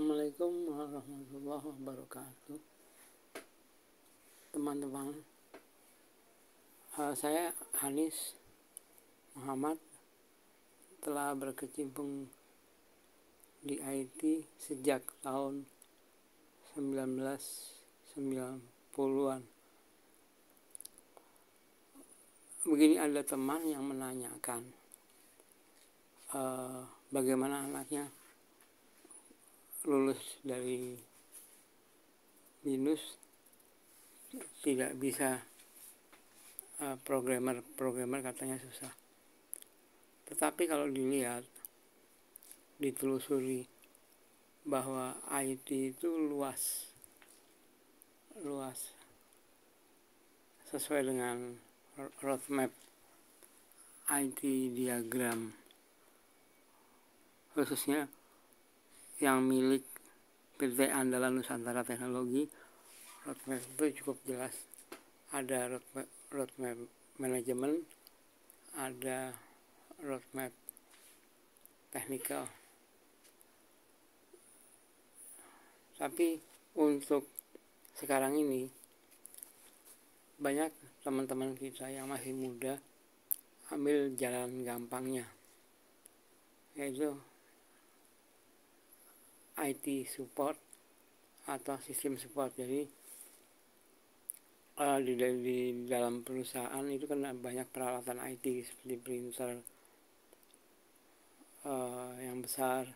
Assalamualaikum warahmatullahi wabarakatuh, teman-teman. Saya Anis Muhammad, telah berkecimpung di IT sejak tahun 1990-an. Begini, ada teman yang menanyakan bagaimana anaknya lulus dari BINUS tidak bisa programmer katanya susah. Tetapi kalau dilihat, ditelusuri bahwa IT itu luas sesuai dengan roadmap IT diagram, khususnya yang milik PT Andalan Nusantara Teknologi. Roadmap itu cukup jelas. Ada roadmap manajemen, ada roadmap teknikal. Tapi untuk sekarang ini banyak teman-teman kita yang masih muda ambil jalan gampangnya, yaitu IT support atau sistem support. Jadi di dalam perusahaan itu kan banyak peralatan IT seperti printer yang besar,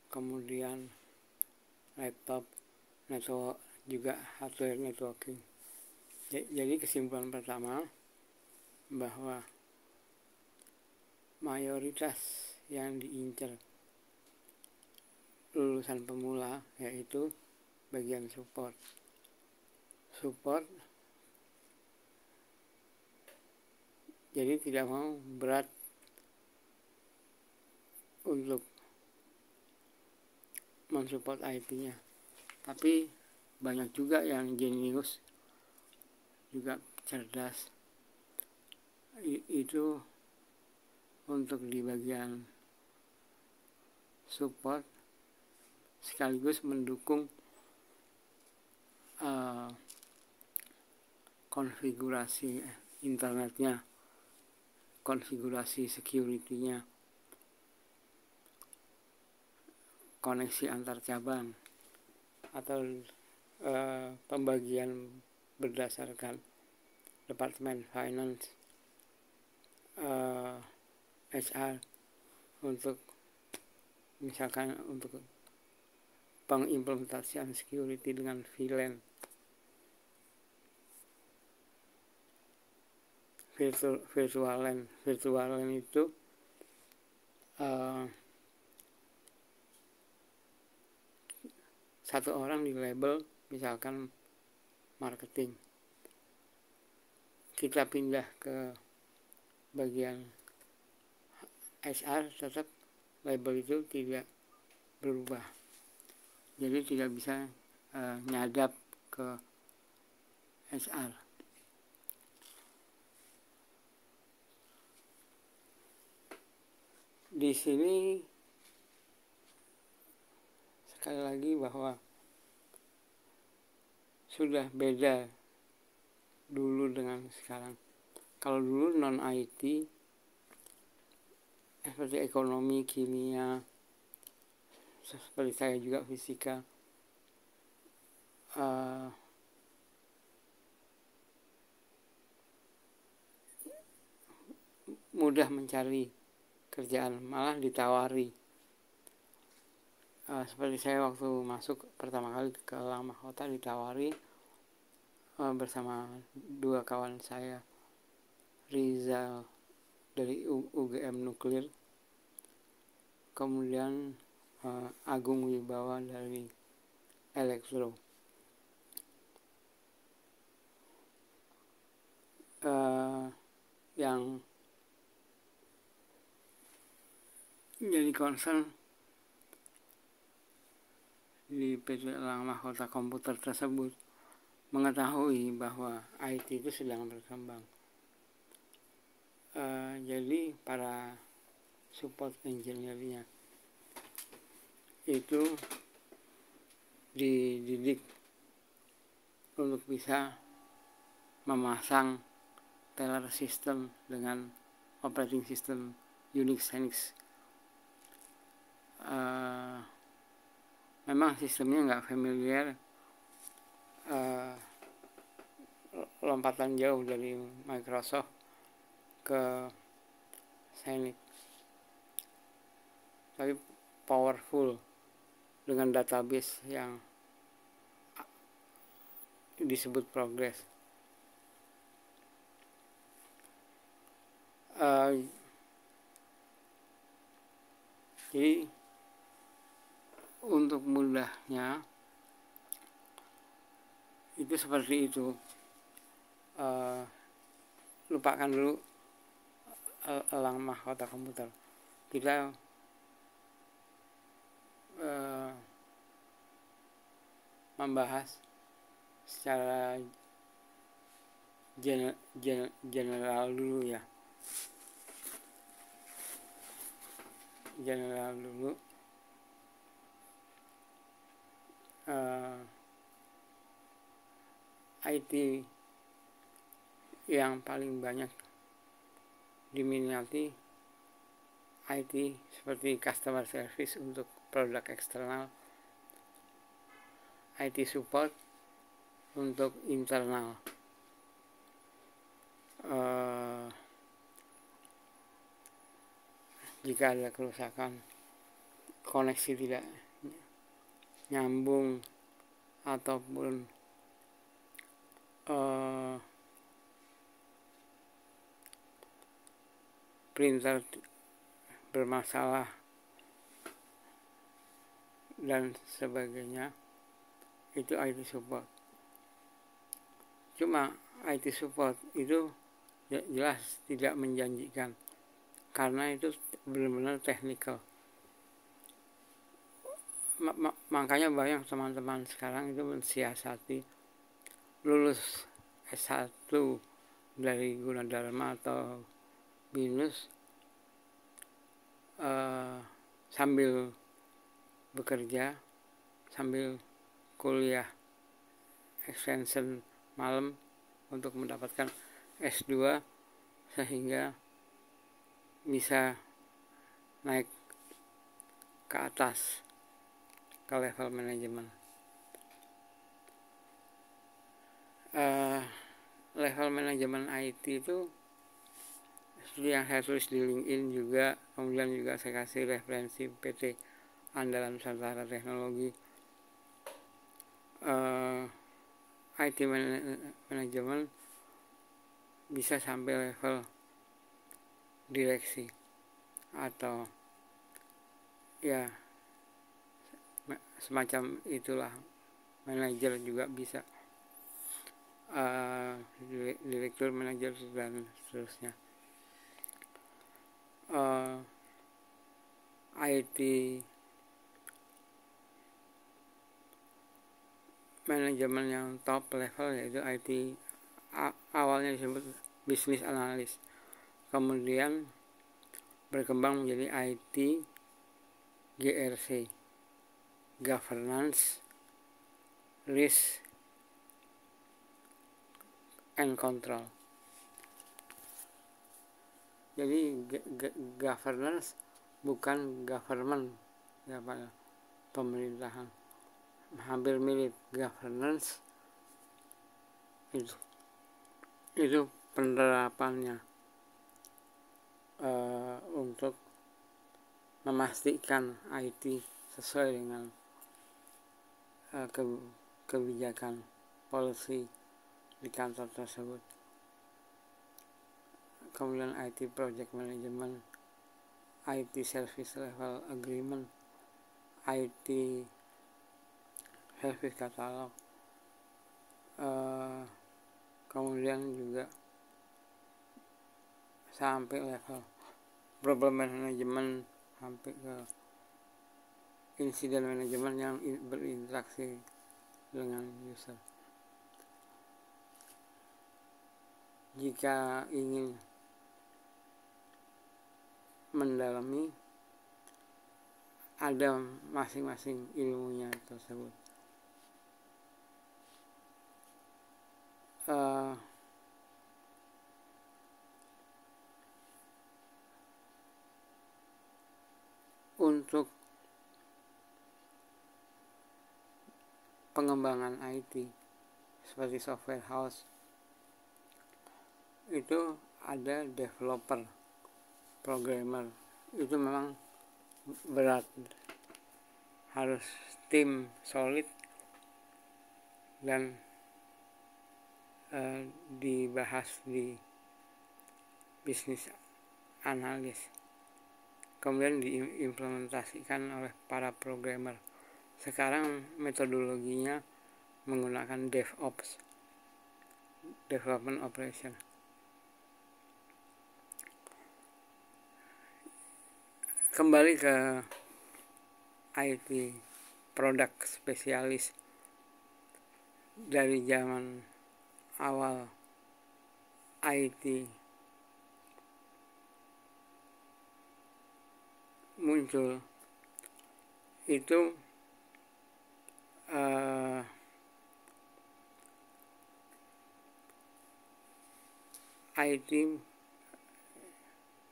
kemudian laptop, network, juga hardware networking. Jadi kesimpulan pertama, bahwa mayoritas yang diincar lulusan pemula yaitu bagian support. Jadi tidak mau berat untuk mensupport IT-nya. Tapi banyak juga yang jenius, juga cerdas. Itu untuk di bagian support sekaligus mendukung konfigurasi internetnya, konfigurasi security-nya, koneksi antar cabang, atau pembagian berdasarkan departemen finance, HR, untuk misalkan untuk pengimplementasian security dengan VLAN, virtual LAN itu satu orang di label misalkan marketing, kita pindah ke bagian HR, tetap label itu tidak berubah. Jadi tidak bisa nyadap ke HR. Di sini sekali lagi bahwa sudah beda dulu dengan sekarang. Kalau dulu non IT seperti ekonomi, kimia, seperti saya juga fisika, mudah mencari kerjaan, malah ditawari. Seperti saya waktu masuk pertama kali ke Lang Mahkota ditawari bersama dua kawan saya, Rizal dari UGM Nuklir, kemudian Agung Wibawa dari Elektro. Yang jadi concern di PT Lang Mahkota Komputer tersebut mengetahui bahwa IT itu sedang berkembang. Jadi para support engineer-nya itu dididik untuk bisa memasang teller system dengan operating system Unix Linux. Memang sistemnya nggak familiar, lompatan jauh dari Microsoft ke Xenix, tapi powerful dengan database yang disebut Progress. Jadi untuk mudahnya itu seperti itu. Lupakan dulu elang mahkota komputer. Kita membahas secara general dulu ya. General dulu. IT yang paling banyak diminati IT seperti customer service untuk produk eksternal, IT support untuk internal. Jika ada kerusakan, koneksi tidak nyambung ataupun printer bermasalah dan sebagainya, itu IT support. Cuma IT support itu jelas tidak menjanjikan karena itu benar-benar teknikal. Makanya banyak teman-teman sekarang itu mensiasati lulus S1 dari Gunadarma atau BINUS sambil bekerja, sambil kuliah extension malam untuk mendapatkan S2 sehingga bisa naik ke atas ke level manajemen. Level manajemen IT itu seperti yang saya tulis di LinkedIn juga, kemudian juga saya kasih referensi PT Andalan Nusantara Teknologi. IT manajemen bisa sampai level direksi atau ya semacam itulah, manajer juga bisa, direktur, manajer dan seterusnya. IT manajemen yang top level yaitu IT awalnya disebut business analyst, kemudian berkembang menjadi IT GRC, governance, risk and control. Jadi governance bukan government ya, pemerintahan, hampir mirip. Governance itu penerapannya untuk memastikan IT sesuai dengan kebijakan policy di kantor tersebut. Kemudian IT project management, IT service level agreement, IT service catalog, kemudian juga sampai level problem management, sampai ke insiden management yang berinteraksi dengan user. Jika ingin mendalami, ada masing-masing ilmunya tersebut. untuk pengembangan IT seperti software house itu ada developer, programmer. Itu memang berat, harus tim solid dan dibahas di bisnis analis, kemudian diimplementasikan oleh para programmer. Sekarang metodologinya menggunakan DevOps, Development Operation. Kembali ke IT produk spesialis. Dari zaman awal IT muncul itu IT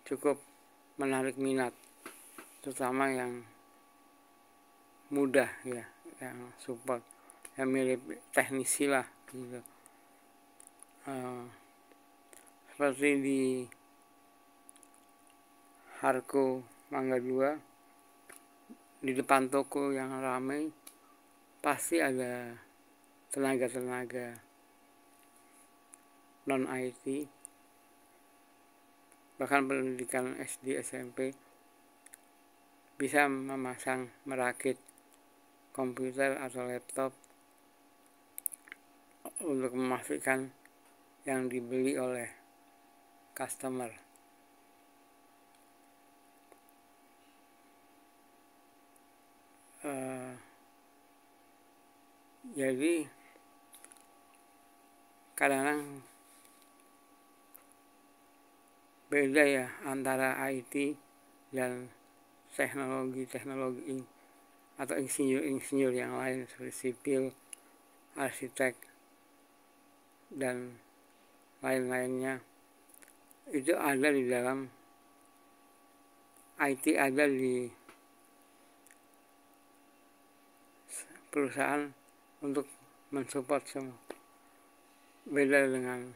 cukup menarik minat, terutama yang mudah ya, yang support, yang mirip teknisi lah gitu. Seperti di Harko Mangga 2, di depan toko yang ramai pasti ada tenaga-tenaga non IT, bahkan pendidikan SD SMP bisa memasang, merakit komputer atau laptop untuk memastikan yang dibeli oleh customer. Jadi kadang-kadang beda ya antara IT dan teknologi atau insinyur yang lain seperti sipil, arsitek, dan lain-lainnya. Itu ada di dalam IT, ada di perusahaan untuk mensupport semua. Beda dengan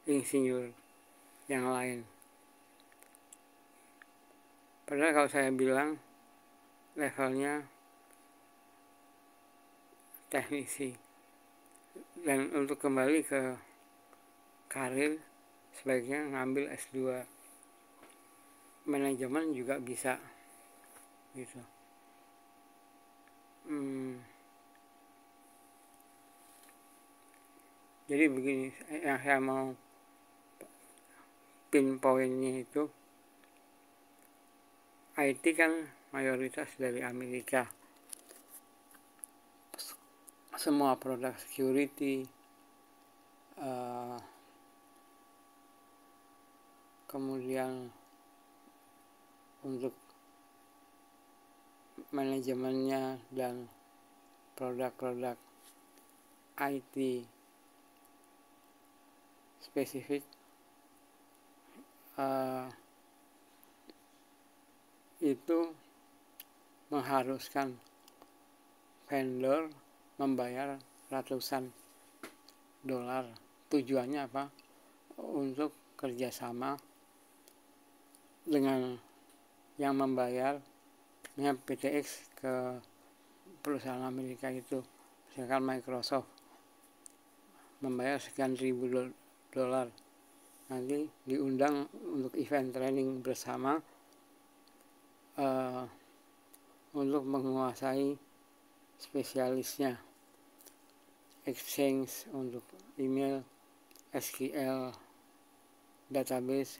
insinyur yang lain. Padahal kalau saya bilang levelnya teknisi. Dan untuk kembali ke karir, sebaiknya ngambil S2 manajemen juga bisa gitu. Jadi begini, yang saya mau pinpointnya itu, IT kan mayoritas dari Amerika. Semua produk security, kemudian untuk manajemennya dan produk-produk IT spesifik itu mengharuskan vendor membayar ratusan dolar. Tujuannya apa? Untuk kerjasama dengan yang membayar, PTX ke perusahaan Amerika itu, misalkan Microsoft membayar sekian ribu dolar, nanti diundang untuk event training bersama untuk menguasai spesialisnya, Exchange untuk email, SQL database,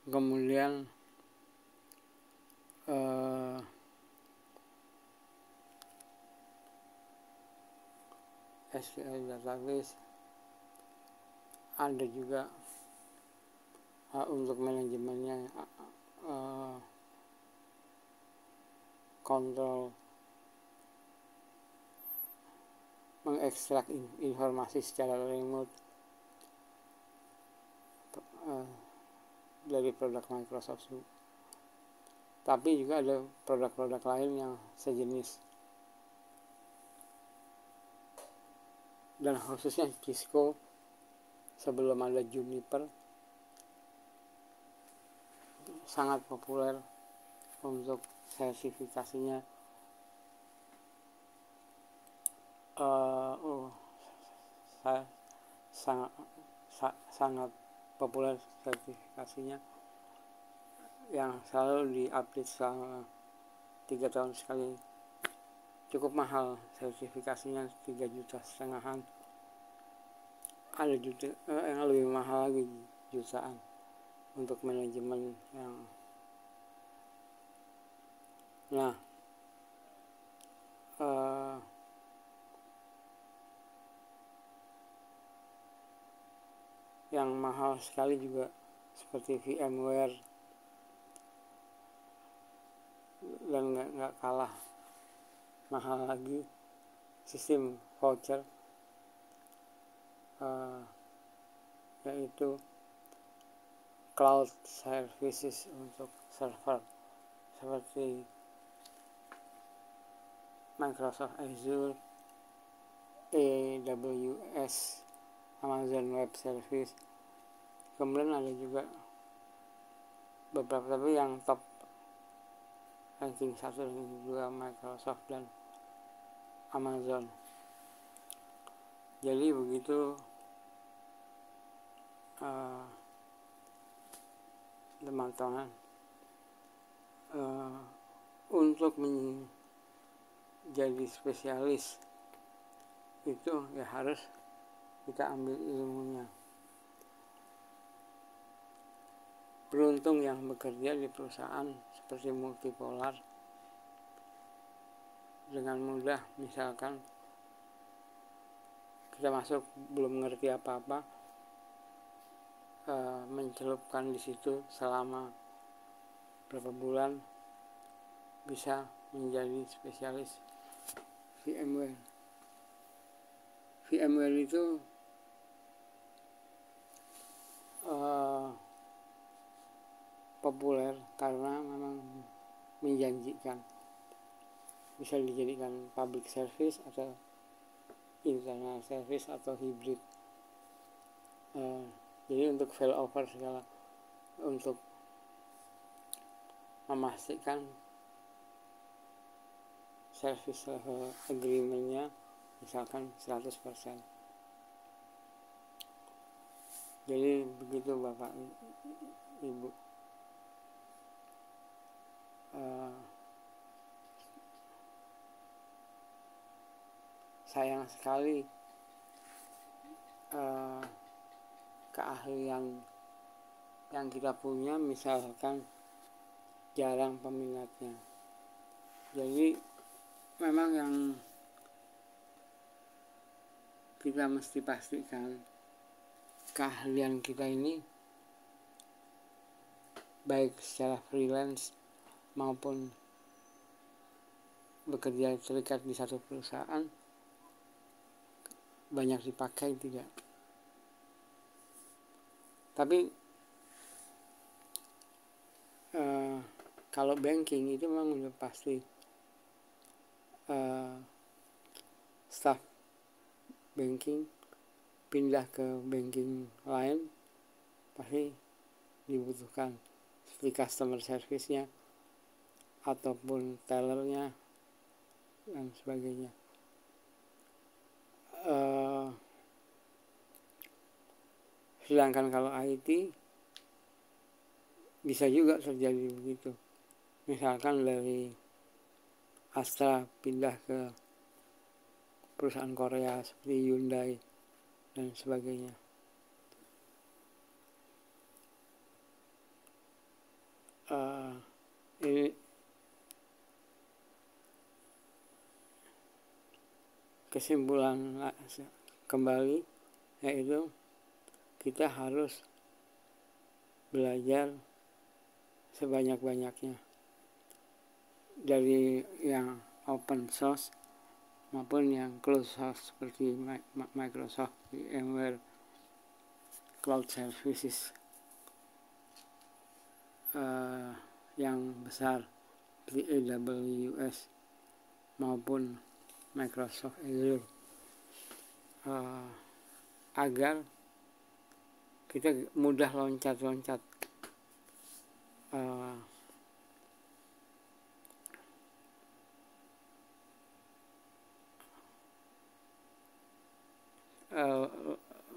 kemudian SQL database, ada juga untuk manajemennya, kontrol, mengekstrak informasi secara remote, dari produk Microsoft, tapi juga ada produk-produk lain yang sejenis, dan khususnya Cisco sebelum ada Juniper sangat populer untuk sertifikasinya. Sangat populer sertifikasinya, yang selalu diupdate selama 3 tahun sekali. Cukup mahal sertifikasinya, 3,5 juta. Ada yang lebih mahal lagi, jutaan, untuk manajemen yang yang mahal sekali juga seperti VMware, dan nggak kalah mahal lagi sistem voucher, yaitu cloud services untuk server seperti Microsoft Azure, AWS, Amazon Web Service. Kemudian ada juga beberapa, tapi yang top ranking 1 dan 2 Microsoft dan Amazon. Jadi begitu teman-teman, untuk menjadi spesialis itu ya harus kita ambil ilmunya. Beruntung yang bekerja di perusahaan seperti Multipolar dengan mudah, misalkan kita masuk belum ngerti apa-apa, mencelupkan di situ selama berapa bulan bisa menjadi spesialis VMware. VMware itu populer karena memang menjanjikan, bisa dijadikan public service atau internal service atau hybrid. Jadi untuk failover segala, untuk memastikan service level agreement-nya misalkan 100%. Jadi begitu Bapak Ibu. Sayang sekali keahlian yang kita punya misalkan jarang peminatnya. Jadi memang yang kita mesti pastikan keahlian kita ini baik secara freelance maupun bekerja terikat di satu perusahaan banyak dipakai tidak. Tapi kalau banking itu memang udah pasti staff banking pindah ke banking lain pasti dibutuhkan, seperti customer service-nya ataupun tellernya dan sebagainya. Sedangkan kalau IT bisa juga terjadi begitu. Misalkan dari Astra pindah ke perusahaan Korea seperti Hyundai dan sebagainya. Ini kesimpulan kembali, yaitu kita harus belajar sebanyak-banyaknya dari yang open source maupun yang closed source seperti Microsoft, VMware, Cloud Services. yang besar seperti AWS maupun Microsoft Azure, agar kita mudah loncat-loncat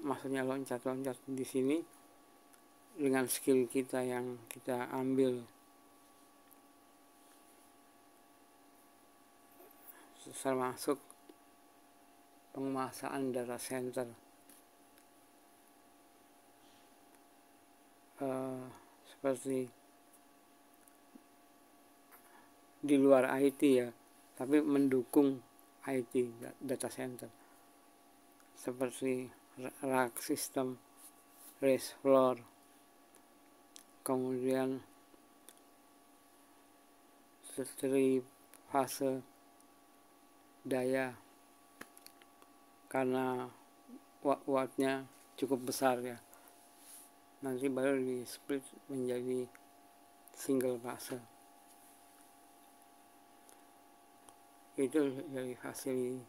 maksudnya loncat-loncat di sini dengan skill kita yang kita ambil termasuk penguasaan data center, seperti di luar IT ya, tapi mendukung IT data center, seperti rack system, race floor, kemudian fase daya karena wattnya cukup besar ya, nanti baru di split menjadi single fase. Itu dari facility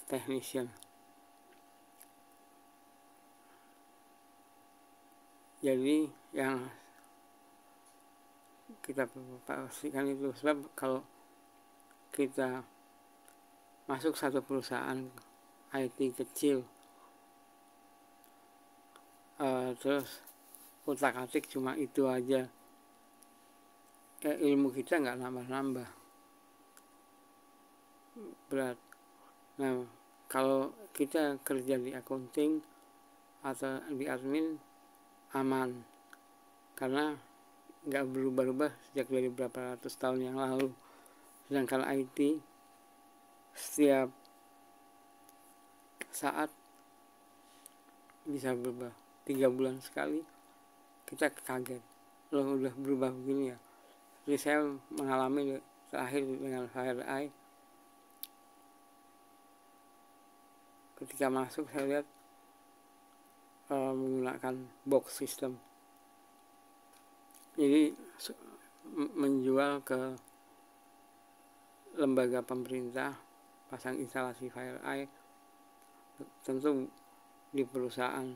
technician. Jadi yang kita pastikan itu, sebab kalau kita masuk satu perusahaan IT kecil, terus utak-atik cuma itu aja, ilmu kita nggak nambah-nambah, berat. Nah, kalau kita kerja di accounting atau di admin aman, karena nggak berubah-ubah sejak dari berapa ratus tahun yang lalu. Sedangkan IT setiap saat bisa berubah, 3 bulan sekali kita kaget, loh udah berubah begini ya. Jadi saya mengalami terakhir dengan FireEye, ketika masuk saya lihat menggunakan box system, jadi menjual ke lembaga pemerintah pasang instalasi FireEye, tentu di perusahaan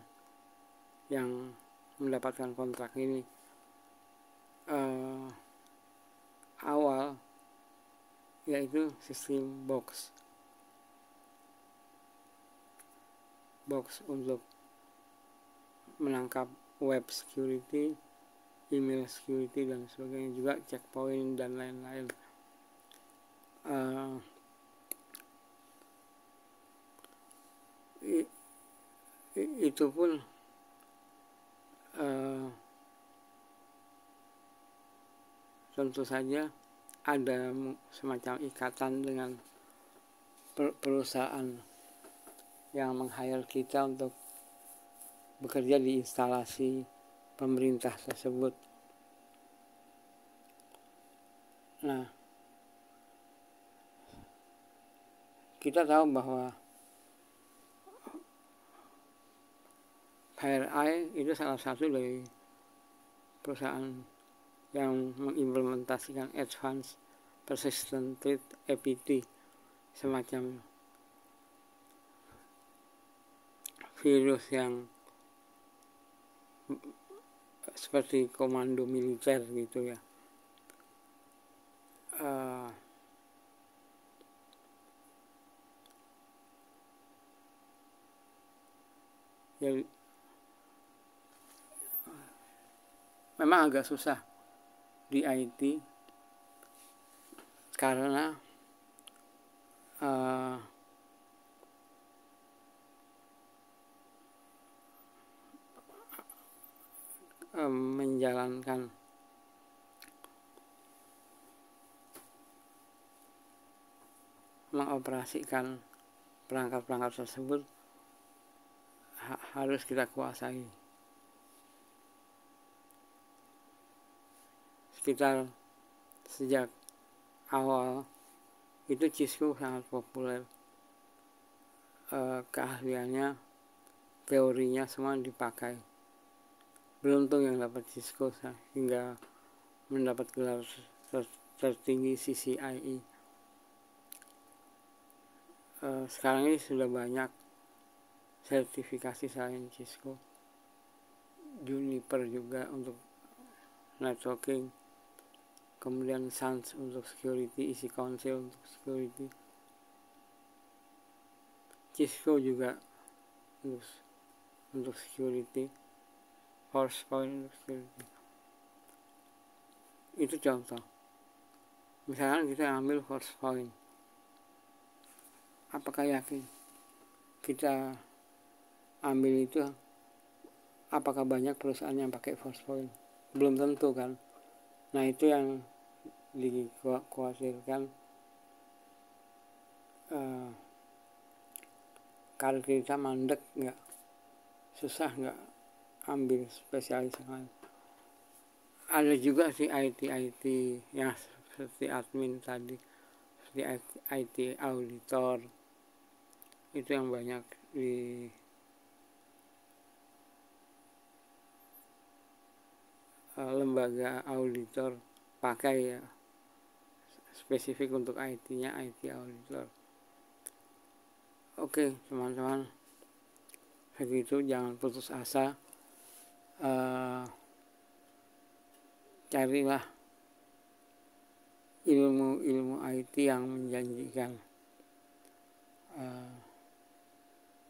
yang mendapatkan kontrak ini awal yaitu sistem box untuk menangkap web security, email security dan sebagainya, juga checkpoint dan lain-lain. Itu pun tentu saja ada semacam ikatan dengan perusahaan yang meng-hire kita untuk bekerja di instalasi pemerintah tersebut. Nah, kita tahu bahwa FireEye itu salah satu dari perusahaan yang mengimplementasikan Advanced Persistent Threat APT, semacam virus yang seperti komando militer gitu ya. Jadi memang agak susah di IT karena menjalankan mengoperasikan perangkat-perangkat tersebut harus kita kuasai. Sekitar sejak awal itu Cisco sangat populer, keahliannya, teorinya semua dipakai. Beruntung yang dapat Cisco hingga mendapat gelar tertinggi CCIE. Sekarang ini sudah banyak sertifikasi selain Cisco, Juniper juga untuk networking, kemudian Sans untuk security, Easy Council untuk security, Cisco juga untuk security, Forcepoint untuk security. Itu contoh. Misalkan kita ambil Forcepoint, apakah yakin kita ambil itu? Apakah banyak perusahaan yang pakai Forcepoint? Belum tentu kan. Nah, itu yang dikhawatirkan, karir kita mandek nggak, susah nggak ambil spesialis yang lain. Ada juga sih IT yang seperti admin tadi, seperti IT auditor, itu yang banyak di lembaga auditor pakai ya, spesifik untuk IT-nya IT auditor. Oke teman-teman, begitu, jangan putus asa, carilah ilmu IT yang menjanjikan,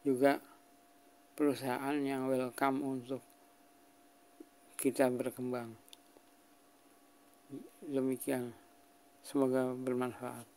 juga perusahaan yang welcome untuk kita berkembang. Demikian, semoga bermanfaat.